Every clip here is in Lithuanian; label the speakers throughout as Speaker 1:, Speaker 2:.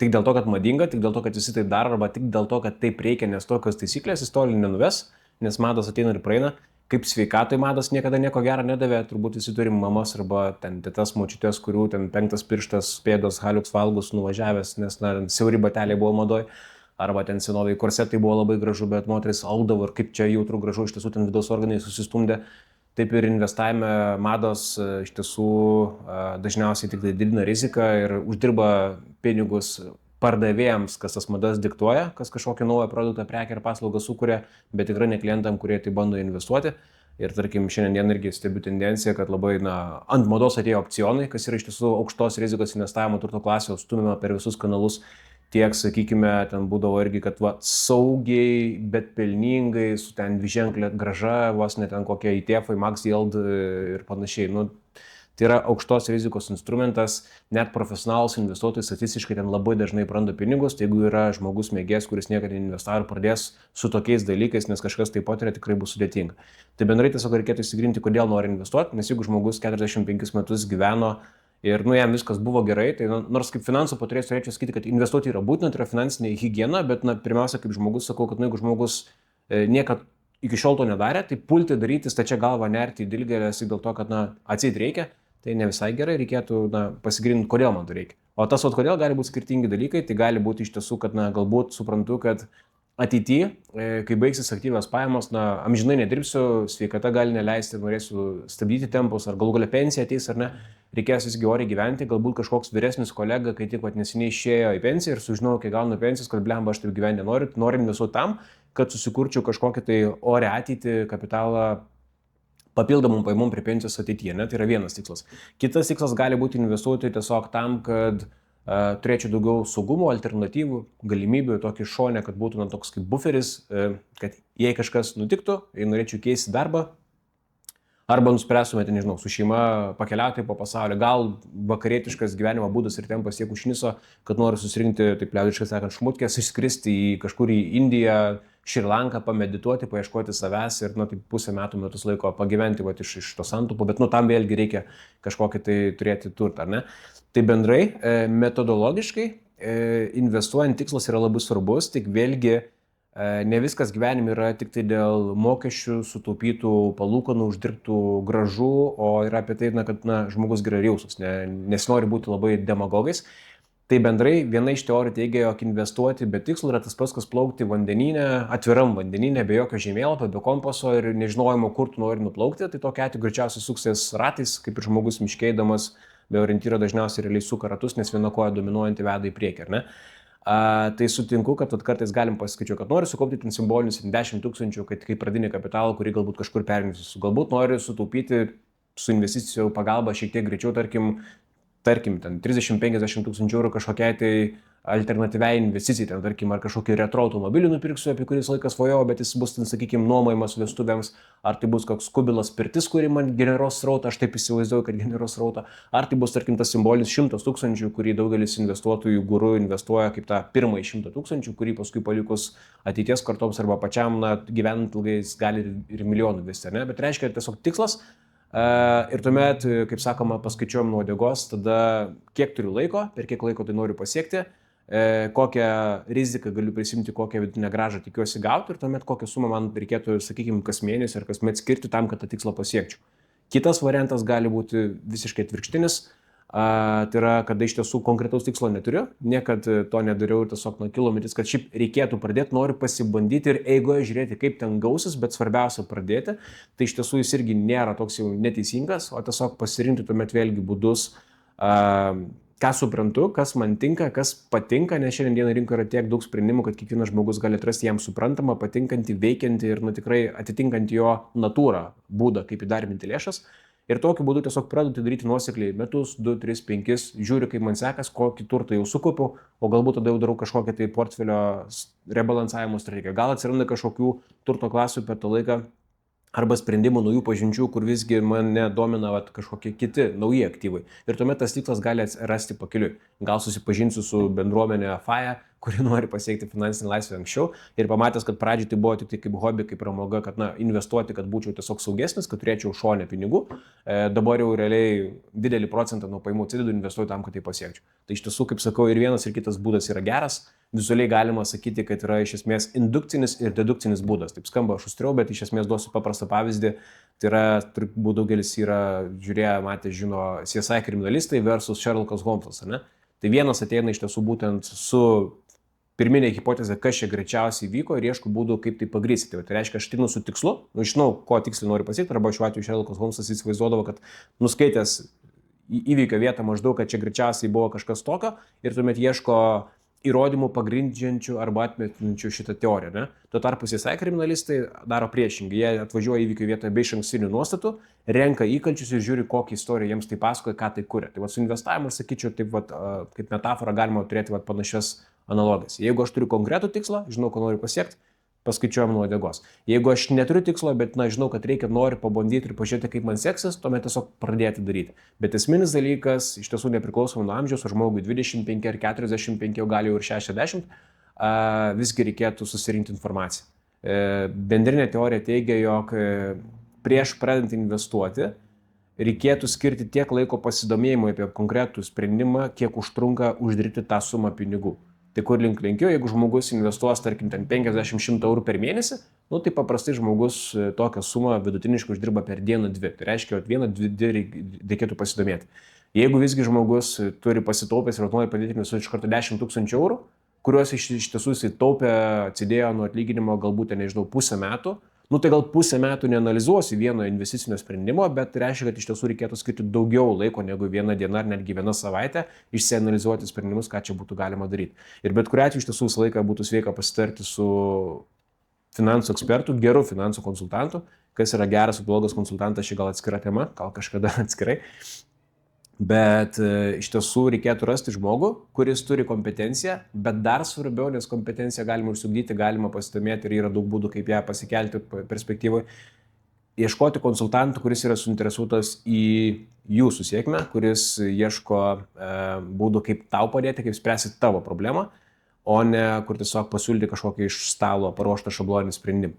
Speaker 1: tik dėl to, kad madinga, tik dėl to, kad visi taip daro, arba tik dėl to, kad taip reikia, nes tokios taisyklės jis toli nenuves, nes mados ateina ir praeina. Kaip sveikatai mados niekada nieko gero nedavė, turbūt visi turim mamas arba ten tas močiutės, kurių ten 5 pirštas, pėdos, haliuks valgus nuvažiavęs, nes siauri bateliai buvo madoj, arba ten senoviai korsetai buvo labai gražu, bet moteris audavo ir kaip čia jautru gražu, iš tiesų ten vidaus organai susistumdė. Taip ir investavime mados iš tiesų dažniausiai tik tai didina riziką ir uždirba pinigus pardavėjams, kas tas madas diktuoja, kas kažkokį naują produktą, prekę ir paslaugą sukuria, bet tikrai ne klientam, kurie tai bando investuoti. Ir tarkim, šiandien irgi stebiu tendenciją, kad labai ant mados atėjo opcionai, kas yra iš tiesų aukštos rizikos investavimo turto klasė, stumima per visus kanalus. Tiek, sakykime, ten būdavo irgi, kad saugiai, bet pelningai, su ten dviženklė grąža, vos net ten kokie ETF-ai, Max Yield ir panašiai. Tai yra aukštos rizikos instrumentas, net profesionalus investuotojai statistiškai ten labai dažnai praranda pinigus, tai jeigu yra žmogus mėgėjas, kuris niekada neinvestavo ir pradės su tokiais dalykais, nes kažkas taip pat yra, tikrai bus sudėtinga. Tai bendrai tiesiog reikėtų įsigrinti, kodėl nori investuoti, nes jeigu žmogus 45 metus gyveno ir jam viskas buvo gerai, tai nors kaip finansų patarėjas turėčiau sakyti, kad investuoti yra būtina, tai yra finansinė higiena, bet pirmiausia, kaip žmogus sakau, kad jeigu žmogus niekad iki šiol to nedarė, tai pulti daryti stačia galva, nerti į dilgėlės dėl to, kad atseit reikia, tai ne visai gerai, reikėtų pasigrininti, kodėl man to reikia. O tas, kodėl gali būti skirtingi dalykai, tai gali būti iš tiesų, kad galbūt suprantu, kad ateityje, kai baigsis aktyvios pajamos, amžinai nedirbsiu, sveikata gali neleisti, norėsiu stabdyti tempus, ar galų galia pensija ateis ar ne, reikės visgi oriai gyventi, galbūt kažkoks vyresnis kolega, kai tik neseniai išėjo į pensiją ir sužinojau, kai gaunu pensijas, kad blemba, aš taip gyventi noriu investuoti tam, kad susikurčiau kažkokį tai orę ateitį, kapitalą papildomum pajamum prie pensijos ateityje, tai yra vienas tikslas. Kitas tikslas gali būti investuoti tiesiog tam, kad turėčiau daugiau saugumo, alternatyvų, galimybių, tokį šonę, kad būtų toks kaip buferis, kad jei kažkas nutiktų, jei norėčiau keisti darbą, arba nuspręstumėte, nežinau, su šeima pakeliauti po pasaulį, gal vakarietiškas gyvenimo būdas ir tempas tiek užniso, kad noriu susirinkti, taip liaudiškai sakant, šmutkės, išskristi kažkur į Indiją, Šri Lanką, pamedituoti, paieškoti savęs ir taip pusę metus laiko pagyventi iš to santupų, bet tam vėlgi reikia kažkokį tai turėti turtą, ar ne? Tai bendrai, metodologiškai, investuojant tikslas yra labai svarbus, tik vėlgi ne viskas gyvenime yra tik tai dėl mokesčių, sutaupytų palūkanų, uždirbtų gražų, o yra apie tai, kad žmogus gerai jausus, nesinori būti labai demagogais. Tai bendrai viena iš teorijų teigia, jog investuoti be tikslo yra tas pats, kas plaukti vandenyne, atviram vandenyne, be jokio žemėlapio, be kompaso ir nežinojimo, kur tu nori nuplaukti, tai tokia atveju greičiausiai suksės ratais, kaip ir žmogus miškeidamas, be orientyro dažniausiai realiai suka ratus, nes viena koja dominuojanti veda į priekį, ar ne? Tai sutinku, kad kartais galim paskaičiuoti, kad noriu sukaupti ten simbolinius 10 000, kad kaip pradinį kapitalą, kurį galbūt kažkur permėsiu. Galbūt noriu sutaupyti su investicijų pagalba šiek tiek greičiau, tarkim, ten 30-50 tūkstančių eurų kažkokiai tai alternatyviai investicijai, tarkim, ar kažkokį retro automobilį nupirksiu, apie kurį laikas svajojau, bet jis bus, sakykime, nuomojamas vestuvėms, ar tai bus koks kubilas pirtis, kuri man generuos srautą, aš taip įsivaizduoju, kad generuos srautą, ar tai bus, tarkim, tas simbolinis 100 000, kurį daugelis investuotojų guru investuoja kaip tą pirmąjį 100 000, kurį paskui palikus ateities kartoms arba pačiam, gyvenant ilgai, jis gali ir milijonų vesti, ne? Bet reiškia tiesiog tikslas. Ir tuomet, kaip sakoma, paskaičiuojam nuo uodegos, tada kiek turiu laiko, per kiek laiko tai noriu pasiekti, kokią riziką galiu prisimti, kokią vidutinę grąžą tikiuosi gauti ir tuomet kokią sumą man reikėtų, sakykime, kas mėnesį ar kas met skirti tam, kad tą tikslą pasiekčiau. Kitas variantas gali būti visiškai atvirkštinis. Tai yra, kada iš tiesų konkretaus tikslo neturiu, niekad to nedariau ir tiesiog nuo kilo mintis, kad šiaip reikėtų pradėti, noriu pasibandyti ir eigoje žiūrėti, kaip ten gausis, bet svarbiausia pradėti. Tai iš tiesų jis irgi nėra toks jau neteisingas, o tiesiog pasirinkti tuomet vėlgi būdus, ką suprantu, kas man tinka, kas patinka, nes šiandien rinkoje yra tiek daug sprendimų, kad kiekvienas žmogus gali atrasti jam suprantamą, patinkantį, veikiantį ir tikrai atitinkantį jo natūrą būdą, kaip įdarbinti lėšas. Ir tokiu būdu tiesiog pradedu daryti nuosekliai metus, 2, 3, 5, žiūriu, kaip man sekas, kokį turtą jau sukaupiau, o galbūt tada jau darau kažkokią tai portfelio rebalansavimo strategiją. Gal atsiranda kažkokių turto klasių per tą laiką arba sprendimų naujų pažinčių, kur visgi mane domina kažkokie kiti nauji aktyvai. Ir tuomet tas tikslas gali rasti pakeliui. Gal susipažinsiu su bendruomenė FAE, kuri nori pasiekti finansinį laisvę anksčiau ir pamatęs, kad pradžiai tai buvo tik tai kaip hobi, kaip pramoga, kad investuoti, kad būčiau tiesiog saugesnis, kad turėčiau šonę pinigų, dabar jau realiai didelį procentą nuo pajamų atsidedu investuoju tam, kad tai pasiekčiau. Tai iš tiesų, kaip sakau, ir vienas ir kitas būdas yra geras. Vizualiai galima sakyti, kad yra iš esmės indukcinis ir dedukcinis būdas. Taip skamba ašustriau, bet iš esmės duosiu paprastą pavyzdį. Tai yra, turbūt daugelis yra žiūrėję, matė, žino CSI kriminalistai versus Sherlockas Holmesas, ne? Tai vienas ateina iš tiesų būtent su pirminė hipotezė, kas čia greičiausiai vyko ir ieško būdų, kaip tai pagrįsti. Tai reiškia, aš ateinu su tikslu, žinau, ko tiksliai noriu pasiekti, arba šiuo atveju Sherlockas Holmesas įsivaizduodavo, kad nuskaitęs įvykio vietą maždaug, kad čia greičiausiai buvo kažkas tokio ir tuomet ieško įrodymų pagrindžiančių arba atmetančių šitą teoriją. Ne? Tuo tarpu CSI kriminalistai daro priešingai. Jie atvažiuoja įvykio vietoje be išankstinių nuostatų, renka įkalčius ir žiūri, kokią istoriją jiems tai pasakoja, ką tai kuria. Tai su investavimu, sakyčiau, taip, kaip metaforą galima turėti panašias analogijas. Jeigu aš turiu konkretų tikslą, žinau, ko noriu pasiekti, paskaičiuojam nuo uodegos. Jeigu aš neturiu tikslo, bet žinau, kad reikia, noriu pabandyti ir pažiūrėti, kaip man seksis, tuomet tiesiog pradėti daryti. Bet esminis dalykas, iš tiesų nepriklausomai nuo amžiaus, ar žmogui 25 ar 45, gal jau ir 60, visgi reikėtų susirinkti informaciją. Bendrinė teorija teigia, jog prieš pradedant investuoti, reikėtų skirti tiek laiko pasidomėjimui apie konkretų sprendimą, kiek užtrunka uždirbti tą sumą pinigų. Tai kur link lenkiu, jeigu žmogus investuos, tarkim, 50-100 eurų per mėnesį, tai paprastai žmogus tokią sumą vidutiniškai uždirba per dieną dvi. Tai reiškia, kad vieną, dvi reikėtų pasidomėti. Jeigu visgi žmogus turi pasitaupęs ir nori padėti investuoti iš karto 10 000 eurų, kuriuos iš tiesų jis taupė, atsidėjo nuo atlyginimo galbūt, nežinau, pusę metų, tai gal pusę metų neanalizuosi vieno investicinio sprendimo, bet reiškia, kad iš tiesų reikėtų skirti daugiau laiko negu viena diena ar netgi viena savaitė, išsianalizuoti sprendimus, ką čia būtų galima daryti. Ir bet kuriuo atveju iš tiesų visą laiką būtų sveika pasitarti su finansų ekspertu, geru finansų konsultantu. Kas yra geras ir blogas konsultantas, ši gal atskira tema, gal kažkada atskirai. Bet iš tiesų reikėtų rasti žmogų, kuris turi kompetenciją, bet dar svarbiau, nes kompetenciją galima užsiugdyti, galima pasidomėti ir yra daug būdų, kaip ją pasikelti perspektyvoje. Ieškoti konsultantų, kuris yra suinteresuotas į jūsų sėkmę, kuris ieško būdų, kaip tau padėti, kaip spręsti tavo problemą, o ne kur tiesiog pasiūlyti kažkokį iš stalo paruoštą šabloninį sprendimą.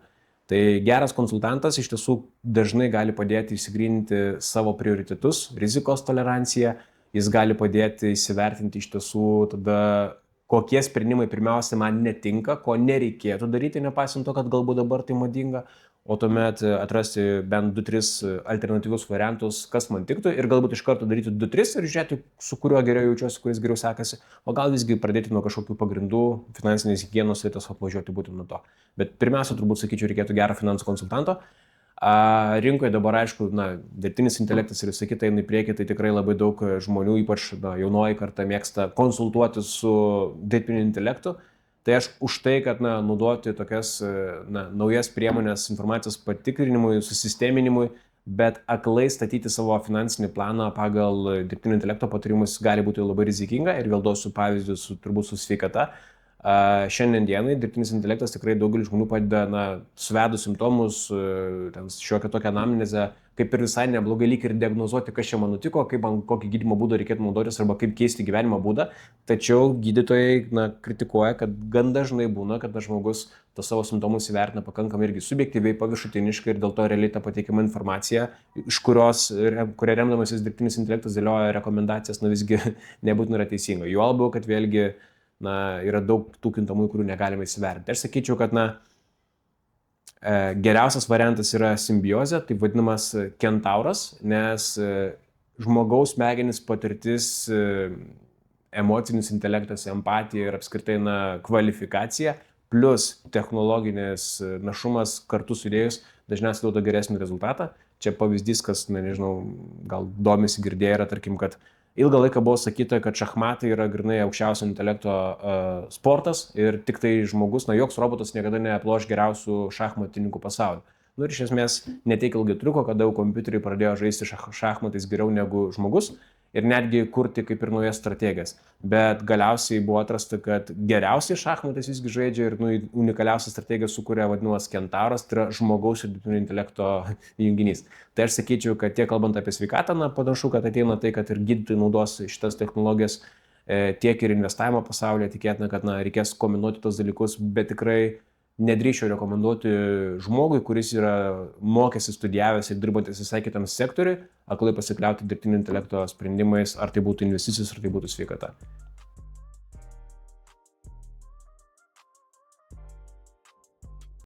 Speaker 1: Tai geras konsultantas iš tiesų dažnai gali padėti išsigryninti savo prioritetus, rizikos toleranciją, jis gali padėti įsivertinti iš tiesų tada, kokie sprendimai pirmiausia man netinka, ko nereikėtų daryti, nepaisant to, kad galbūt dabar tai madinga, o tuomet atrasti bent 2-3 alternatyvius variantus, kas man tiktų ir galbūt iš karto daryti 2-3 ir žiūrėti, su kuriuo geriau jaučiuosi, kuris geriau sekasi, o gal visgi pradėti nuo kažkokių pagrindų, finansinės higienos ir tiesiog važiuoti būtent nuo to. Bet pirmiausia, turbūt sakyčiau, reikėtų gero finansų konsultanto. Rinkoje dabar, aišku, dirbtinis intelektas ir visą kitą eina į priekį, tai tikrai labai daug žmonių, ypač jaunoji karta, mėgsta konsultuoti su dirbtiniu intelektu. Tai aš už tai, kad naudoti tokias naujas priemonės informacijos patikrinimui, susisteminimui, bet aklai statyti savo finansinį planą pagal dirbtinio intelekto patarimus gali būti labai rizikinga ir vėl duosiu pavyzdį turbūt su sveikata. Šiandien dienai dirbtinis intelektas tikrai daugelis žmonių padeda suvedus simptomus, šiokią tokią anamnezę, kaip ir visai neblogai lyg ir diagnozuoti, kas čia man nutiko, kokį gydymo būdą reikėtų naudotis arba kaip keisti gyvenimo būdą. Tačiau gydytojai kritikuoja, kad gan dažnai būna, kad žmogus tos savo simptomus įvertina pakankamai irgi subjektyviai, paviršutiniškai ir dėl to realiai ta pateikiama informacija, iš kuria remdamasis dirbtinis intelektas dėlioja rekomendacijas, visgi nebūtinai yra teisinga. Juo labiau, kad vėlgi yra daug tų kintamųjų, kurių negalime įsivertinti. Aš sakyčiau, kad geriausias variantas yra simbiozė, taip vadinamas kentauras, nes žmogaus smegenis patirtis, emocinis intelektas, empatija ir apskritai kvalifikacija, plus technologinis našumas kartu sudėjus dažniausiai duoda geresnį rezultatą. Čia pavyzdys, kas, nežinau, gal domisi girdėję yra, tarkim, kad ilgą laiką buvo sakyta, kad šachmatai yra grynai aukščiausio intelekto sportas ir tik tai žmogus, joks robotas niekada neaploš geriausių šachmatininkų pasaulio. Ir iš esmės neteik ilgai truko, kada jau kompiuteriai pradėjo žaisti šachmatais geriau negu žmogus ir netgi kurti kaip ir naujas strategijas. Bet galiausiai buvo atrasta, kad geriausiai šachmatais visgi žaidžia ir unikaliausią strategiją sukuria vadinamas kentauras, tai yra žmogaus ir dirbtinio intelekto junginys. Tai aš sakyčiau, kad tiek kalbant apie sveikatą, panašu, kad ateina tai, kad ir gydytojai naudos šitas technologijas tiek ir investavimo pasaulyje, tikėtina, kad reikės kombinuoti tos dalykus, bet tikrai nedrįščiau rekomenduoti žmogui, kuris yra mokęsis, studijavęs ir dirbantis visai kitam sektoriui, aklai pasikliauti dirbtinio intelekto sprendimais, ar tai būtų investicijos, ar tai būtų sveikata.